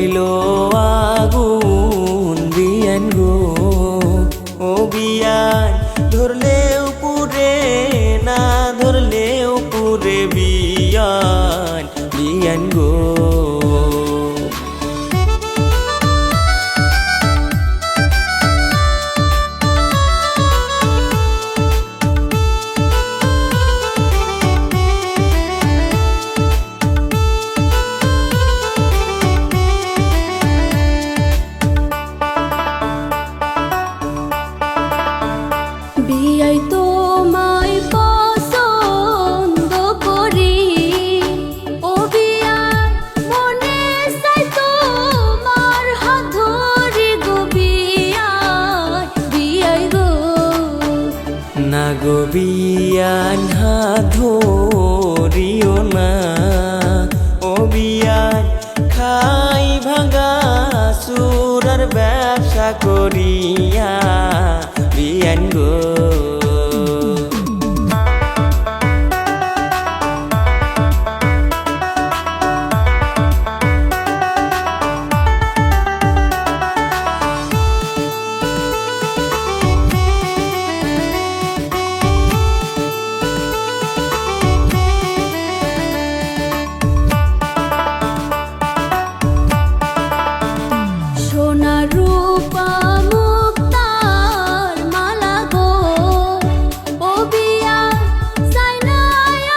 হইল আগুন বিয়ান গো ও বিয়ান ধরলেও পুরে না ধরলেও পুরে বিয়ান বিয়ান গো বিয়াই তোমায় পছন্দ করি ও বিয়াই মনে চাই তোমার হাত ধরি গো বিয়াই বিয়াই গো না গো বিয়ান হাত ধরিও না ও বিয়ান খাই ভাঙা সুরার ব্যবসা করিয়া বিয়ান গো সোনা রূপা মুক্তার মালা গো ও বিয়াই চাই না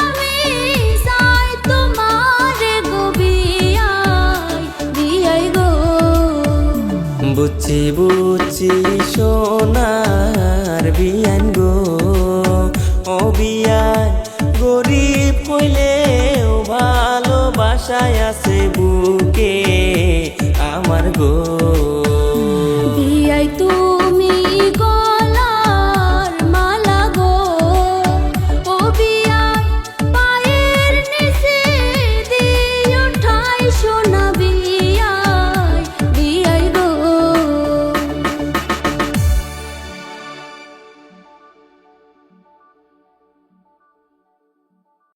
আমি চাই তোমার গো বিয়াই বিয়াই গো বুঝছি বুঝছি সোনার বিয়ান গো ও বিয়ান গরিব হইলেও ভালোবাসায় আছে বুকে আমার গো